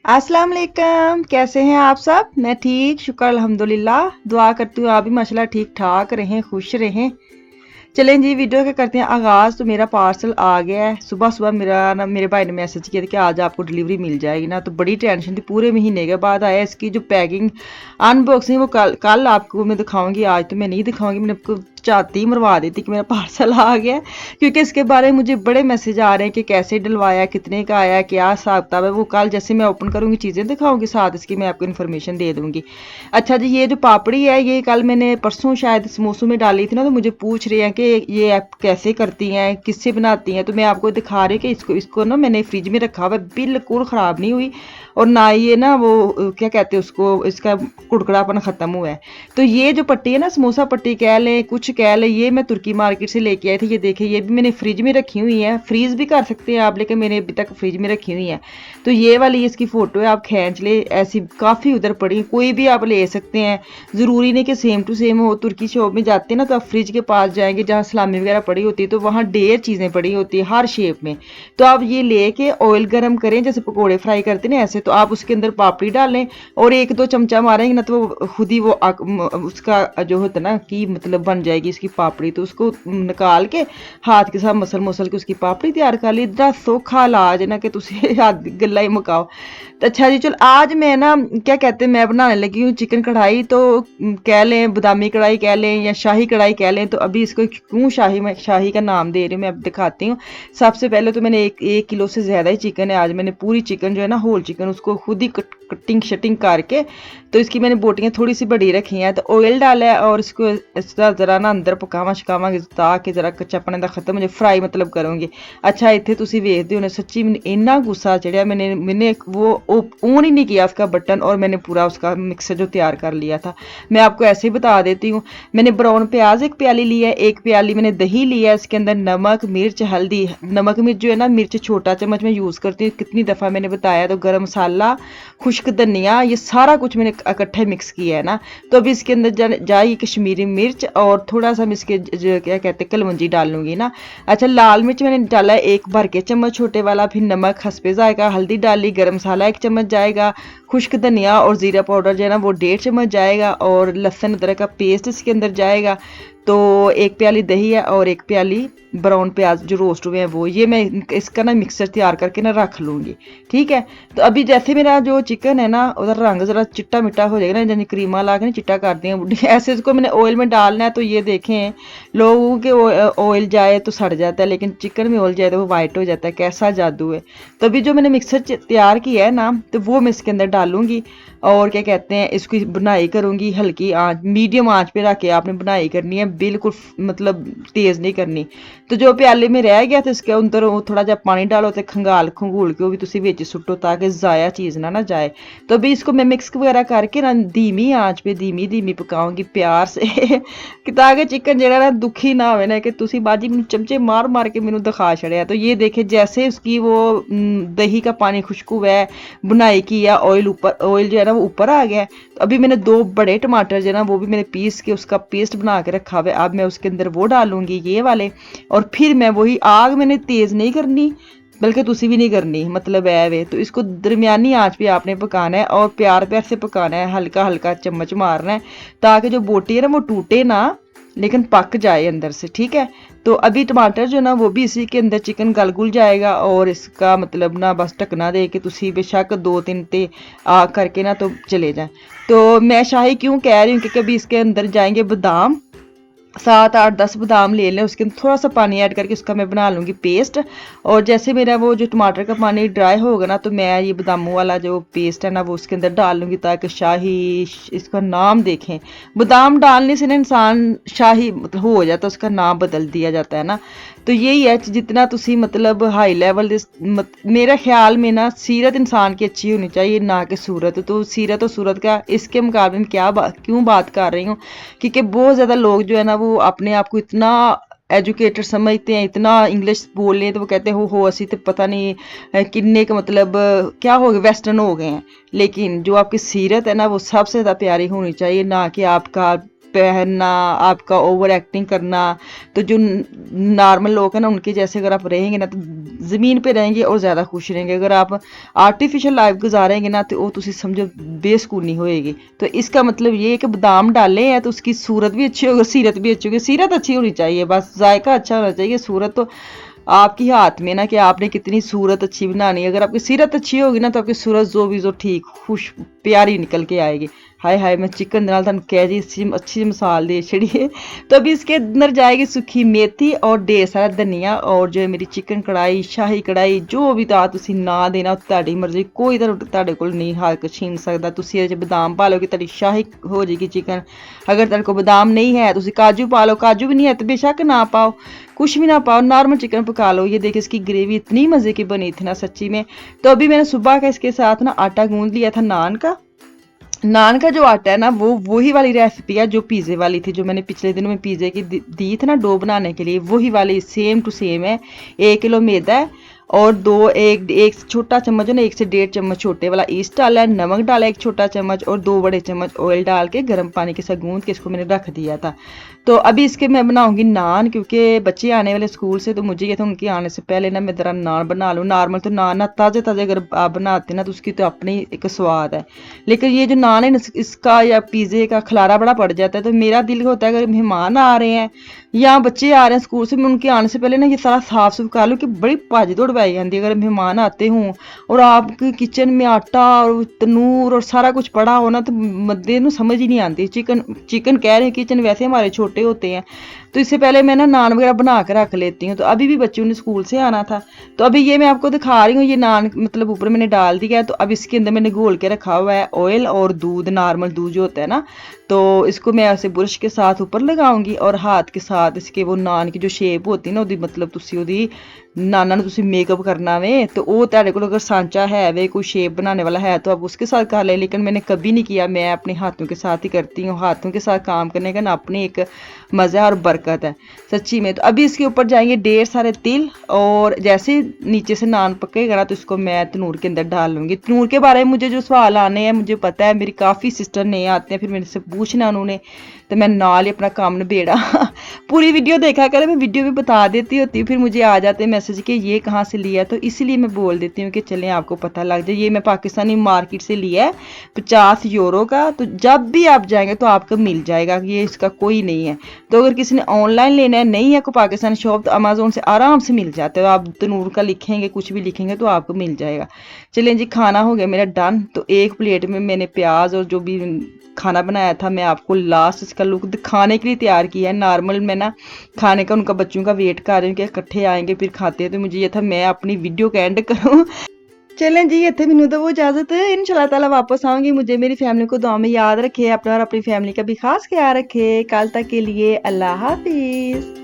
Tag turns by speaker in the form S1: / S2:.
S1: अस्सलाम वालेकुम। कैसे हैं आप सब? मैं ठीक, शुक्र अल्हम्दुलिल्लाह। दुआ करती हूँ आप भी माशाल्लाह ठीक ठाक रहें, खुश रहें। चलें जी, वीडियो के करते हैं आगाज़। तो मेरा पार्सल आ गया है। सुबह सुबह मेरे भाई ने मैसेज किया था कि आज आपको डिलीवरी मिल जाएगी ना, तो बड़ी टेंशन थी। पूरे महीने के बाद आया। इसकी जो पैकिंग अनबॉक्सिंग वो कल आपको मैं दिखाऊंगी, आज तो मैं नहीं दिखाऊंगी। मैंने आपको चाहती ही मरवा दी थी कि मेरा पार्सल आ गया, क्योंकि इसके बारे में मुझे बड़े मैसेज आ रहे हैं कि कैसे डलवाया, कितने का आया, क्या हिसाब किताब है। वो कल जैसे मैं ओपन करूँगी चीज़ें दिखाऊंगी, साथ इसकी मैं आपको इन्फॉर्मेशन दे दूँगी। अच्छा जी, ये जो पापड़ी है ये कल मैंने परसों शायद समोसों में डाली थी ना, तो मुझे पूछ रहे हैं कि ये आप कैसे करती हैं, किससे बनाती हैं। तो मैं आपको दिखा रही हूँ कि इसको ना मैंने फ्रिज में रखा हुआ है, बिल्कुल ख़राब नहीं हुई। और ना ये ना वो क्या कहते हैं उसको, इसका कुड़कड़ापन ख़त्म हुआ है। तो ये जो पट्टी है ना, समोसा पट्टी कह लें, कुछ कह लें, ये मैं तुर्की मार्केट से लेके आई थी। ये देखिए, ये भी मैंने फ्रिज में रखी हुई है। फ्रीज भी कर सकते हैं आप, लेकिन मैंने अभी तक फ्रिज में रखी हुई है। तो ये वाली इसकी फ़ोटो है, आप खींच ले। ऐसी काफ़ी उधर पड़ी, कोई भी आप ले सकते हैं। ज़रूरी नहीं कि सेम टू सेम हो। तुर्की शॉप में जाते हैं ना, तो आप फ्रिज के पास जाएंगे जहाँ सलामी वगैरह पड़ी होती है, तो वहाँ ढेर चीज़ें पड़ी होती है हर शेप में। तो आप ये लेके ऑयल गर्म करें, जैसे पकोड़े फ्राई करते हैं ना ऐसे। तो आप उसके अंदर पापड़ी डालें और एक दो चमचा मारेंगे ना, तो वो खुद ही वो उसका जो होता है ना कि मतलब बन जाएगी इसकी पापड़ी। तो उसको निकाल के हाथ के साथ मसल मसल के उसकी पापड़ी तैयार कर ली। इतना सौखा इलाज है ना कि तुम हाथ गला ही मुकाओ। तो अच्छा जी, चल आज मैं ना क्या कहते हैं, मैं बनाने लगी हूँ चिकन कढ़ाई। तो कह लें बादामी कढ़ाई कह लें या शाही कढ़ाई कह लें। तो अभी इसको क्यों शाही, मैं शाही का नाम दे रही हूँ, मैं अब दिखाती हूँ। सबसे पहले तो मैंने एक किलो से ज़्यादा ही चिकन है। आज मैंने पूरी चिकन जो है ना, होल चिकन, उसको खुद ही कटिंग शटिंग करके, तो इसकी मैंने बोटियाँ थोड़ी सी बड़ी रखी हैं। तो ऑयल डाला है और इसको इस तरह ज़रा ना अंदर पकावा छकावांगे ताकि ज़रा कच्चापन दा खत्म हो जाए, फ्राई मतलब करूँगी। अच्छा, इतने तुम वेखते हो सच्ची मैंने इन्ना गुस्सा चढ़िया। मैंने वो ऑन ही नहीं किया उसका बटन, और मैंने पूरा उसका मिक्सर जो तैयार कर लिया था। मैं आपको ऐसे ही बता देती हूँ। मैंने ब्राउन प्याज एक प्याली लिया है, एक प्याली मैंने दही लिया है। इसके अंदर नमक मिर्च हल्दी, नमक मिर्च जो है ना, मिर्च छोटा चम्मच में यूज़ करती हूँ, कितनी दफ़ा मैंने बताया। तो गर्म मसाला, खुश्क धनिया, ये सारा कुछ मैंने इकट्ठे मिक्स किया है ना। तो अभी इसके अंदर जाएगी कश्मीरी मिर्च और थोड़ा सा मैं इसके क्या कहते हैं कलवंजी डाल लूँगी ना। अच्छा, लाल मिर्च मैंने डाला है एक भर के चम्मच छोटे वाला। फिर नमक हस्बे जाएगा, हल्दी डाली, गरम मसाला 1 चम्मच जाएगा, खुश्क धनिया और ज़ीरा पाउडर जो है ना वो 1.5 चम्मच जाएगा, और लहसुन अदरक का पेस्ट इसके अंदर जाएगा। तो 1 प्याली दही है और 1 प्याली ब्राउन प्याज जो रोस्ट हुए हैं वो, ये मैं इसका ना मिक्सर तैयार करके ना रख लूँगी। ठीक है। तो अभी जैसे मेरा जो चिकन है ना, उधर रंग ज़रा चिट्टा मिट्टा हो जाएगा ना, जैसे क्रीमा ला के ना चिट्टा कर दिया बुढ़ी, ऐसे इसको मैंने ऑयल में डालना है। तो ये देखें, लोगों के ऑयल जाए तो सड़ जाता है, लेकिन चिकन में ऑयल जाए तो वो वाइट हो जाता है। कैसा जादू है। तो अभी जो मैंने मिक्सर तैयार किया है ना, तो वो मैं इसके अंदर डालूंगी। और क्या कहते हैं, इसकी बुनाई करूँगी हल्की आंच, मीडियम आंच पे रख के आपने बुनाई करनी है, बिल्कुल मतलब तेज़ नहीं करनी। तो जो प्याले में रह गया तो इसके अंदर थोड़ा जहा पानी डालो, तो खंगाल खंगूल के वो भी तुम विच सुट्टो ताकि ज़ाया चीज़ ना जाए। तो अभी इसको मैं मिक्स वगैरह करके ना धीमी आंच पे धीमी धीमी पकाऊंगी प्यार से कि ताकि चिकन जो ना दुखी ना हो ना कि तुम बाजी मैं चमचे मार मार के मैंने दिखा छड़िया। तो ये देखे जैसे उसकी वो दही का पानी खुशबू है, बुनाई की है, ऑयल ऊपर, ऑयल जो है ना वो ऊपर आ गया है। तो अभी मैंने 2 बड़े टमाटर जो है ना वो भी मैंने पीस के उसका पेस्ट बना के रखा हुआ है। अब मैं उसके अंदर वो डालूंगी ये वाले, और फिर मैं वही आग मैंने तेज़ नहीं करनी, बल्कि तुसी भी नहीं करनी, मतलब है वे। तो इसको दरमियानी आंच पे आपने पकाना है और प्यार प्यार से पकाना है, हल्का हल्का चम्मच मारना है ताकि जो बोटी है ना वो टूटे ना, लेकिन पक जाए अंदर से। ठीक है। तो अभी टमाटर जो ना वो भी इसी के अंदर चिकन गल गुल जाएगा, और इसका मतलब ना बस ढकना दे के तुसी बेशक 2-3 ते आग करके ना तो चले जाए। तो मैं शाही क्यों कह रही हूँ, क्योंकि अभी इसके अंदर जाएंगे बादाम, 7-8-10 बादाम ले लें, उसके अंदर थोड़ा सा पानी ऐड करके उसका मैं बना लूँगी पेस्ट। और जैसे मेरा वो जो टमाटर का पानी ड्राई होगा ना, तो मैं ये बादामों वाला जो पेस्ट है ना वो उसके अंदर डाल लूँगी, ताकि शाही, इसका नाम देखें, बादाम डालने से ना इंसान शाही मतलब हो जाता है, उसका नाम बदल दिया जाता है ना। तो यही है, जितना तुसी मतलब हाई लेवल मेरे ख्याल में ना सीरत इंसान की अच्छी होनी चाहिए, ना कि सूरत। तो सीरत और सूरत का इसके मुकाबले में क्यों बात कर रही हूँ, क्योंकि बहुत ज़्यादा लोग जो है ना वो अपने आप को इतना एजुकेटेड समझते हैं, इतना इंग्लिश बोल रहे हैं, तो वो कहते हैं हो असी तो पता नहीं किन्ने का मतलब क्या हो गए, वेस्टर्न हो गए हैं। लेकिन जो आपकी सीरत है ना वो सबसे ज़्यादा प्यारी होनी चाहिए, ना कि आपका पहनना, आपका ओवर एक्टिंग करना। तो जो नॉर्मल लोग हैं ना उनके जैसे अगर आप रहेंगे ना तो ज़मीन पे रहेंगे और ज़्यादा खुश रहेंगे। अगर आप आर्टिफिशियल लाइफ गुजारेंगे ना तो वो तुम समझो बेसकूनी होएगी। तो इसका मतलब ये है कि बादाम डाले हैं तो उसकी सूरत भी अच्छी होगी, सीरत भी अच्छी होगी। सीरत अच्छी होनी चाहिए, बस जायका अच्छा होना चाहिए। सूरत तो आपकी हाथ में ना कि आपने कितनी सूरत अच्छी बनानी है। अगर आपकी सीरत अच्छी होगी ना तो आपकी सूरत जो भी जो ठीक खुश प्यारी निकल के आएगी। हाय हाय मैं चिकन नाल तुहानू कह जी अच्छी मिसाल दे छड़िए। तो अभी इसके अंदर जाएगी सूखी मेथी और ढेर सारा धनिया और जो है मेरी चिकन कढ़ाई, शाही कढ़ाई, जो भी ता तुसी ना देना तुहाडी मर्जी, कोई तुहाडे कोल नहीं हक छीन सकदा। तुसी इहदे च बादाम पा लोगे तुहाडी शाही हो जाएगी चिकन। अगर तुहाडे कोल बादाम नहीं है तुसी काजू पा लो, काजू भी नहीं है तो बेशक ना पाओ, कुछ भी ना पाओ, नॉर्मल चिकन पका लो। ये देखिए इसकी ग्रेवी इतनी मज़े की बनी थी ना सच्ची में। तो अभी मैंने सुबह का इसके साथ ना आटा गूंद लिया था नान का। नान का जो आटा है ना वो वही वाली रेसिपी है जो पिज़्ज़े वाली थी, जो मैंने पिछले दिनों में पिज़्ज़े की दी थी ना डो बनाने के लिए, वही वाली सेम टू सेम है। 1 किलो मैदा है और एक छोटा चम्मच है ना 1 से 1.5 चम्मच छोटे वाला ईस्ट डाला है, नमक डाला 1 छोटा चम्मच और 2 बड़े चम्मच ऑयल डाल के गर्म पानी के साथ गूंद के इसको मैंने रख दिया था। तो अभी इसके मैं बनाऊंगी नान, क्योंकि बच्चे आने वाले स्कूल से, तो मुझे ये था उनके आने से पहले ना मैं ज़रा नान बना लूँ। नॉर्मल तो नान ना ताज़े ताज़े अगर आप बनाते ना तो उसकी तो अपनी एक स्वाद है, लेकिन ये जो नान है ना इसका या पिज़्ज़े का खलारा बड़ा पड़ जाता है। तो मेरा दिल होता है अगर मेहमान आ रहे हैं या बच्चे आ रहे हैं स्कूल से, मैं उनके आने से पहले ना ये सारा साफ सुफ कर लूँ कि बड़ी भज दौड़ पाई जाती है। अगर मेहमान आते हों और आपके किचन में आटा और तनूर और सारा कुछ पड़ा हो ना तो मद्दे नू समझ ही नहीं आती। चिकन कह रहे हैं, किचन वैसे हमारे छोटे होते हैं, तो इससे पहले मैं ना नान वगैरह बना के रख लेती हूँ। तो अभी भी बच्चों ने स्कूल से आना था, तो अभी ये मैं आपको दिखा रही हूँ। ये नान मतलब ऊपर मैंने डाल दिया है। तो अब इसके अंदर मैंने घोल के रखा हुआ है ऑयल और दूध, नॉर्मल दूध जो होता है ना, तो इसको मैं ऐसे ब्रश के साथ ऊपर लगाऊंगी और हाथ के साथ इसके वो नान की जो शेप होती है ना ਉਹਦੀ मतलब तुसी ਉਹਦੀ नाना तुसी मेकअप करना वे तो वो तेरे को अगर सांचा है वे कोई शेप बनाने वाला है तो आप उसके साथ कर ले, लेकिन मैंने कभी नहीं किया। मैं अपने हाथों के साथ ही करती हूँ। हाथों के साथ काम करने का ना अपनी एक मज़ा और बरकत है सच्ची में। तो अभी इसके ऊपर जाएंगे ढेर सारे तिल और जैसे नीचे से नान पकेगा ना तो इसको मैं तनूर के अंदर डाल लूँगी। तनूर के बारे में मुझे जो सवाल आने हैं मुझे पता है, मेरी काफ़ी सिस्टर नहीं आते हैं, फिर मेरे से पूछना उन्होंने, तो मैं नाल ही अपना काम निबेड़ा। पूरी वीडियो देखा करें, मैं वीडियो भी बता देती होती हूँ, फिर मुझे आ जाते हैं मैसेज कि ये कहाँ से लिया, तो इसलिए मैं बोल देती हूँ कि चलें आपको पता लग जाए। ये मैं पाकिस्तानी मार्केट से लिया है 50 यूरो का। तो जब भी आप जाएंगे तो आपको मिल जाएगा, ये इसका कोई नहीं है। तो अगर किसी ने ऑनलाइन लेना है, नहीं है कोई पाकिस्तानी शॉप, तो अमेजोन से आराम से मिल जाते हो। आप तनूर का लिखेंगे, कुछ भी लिखेंगे तो आपको मिल जाएगा। चलें जी, खाना हो गया मेरा डन। तो एक प्लेट में मैंने प्याज और जो भी खाना बनाया था मैं आपको लास्ट इसका लुक दिखाने के लिए तैयार किया है। नॉर्मल मैं ना खाने का उनका बच्चों का वेट कर रही हूँ कि इकट्ठे आएंगे फिर खाते हैं, तो मुझे ये था मैं अपनी वीडियो का एंड करूँ। चलें जी, इतने मैनू तो वो इजाजत है। इंशाल्लाह ताला वापस आऊंगी। मुझे मेरी फैमिली को दुआ में याद रखे, अपना और अपनी फैमिली का भी खास ख्याल रखे। कल तक के लिए अल्लाह हाफिज।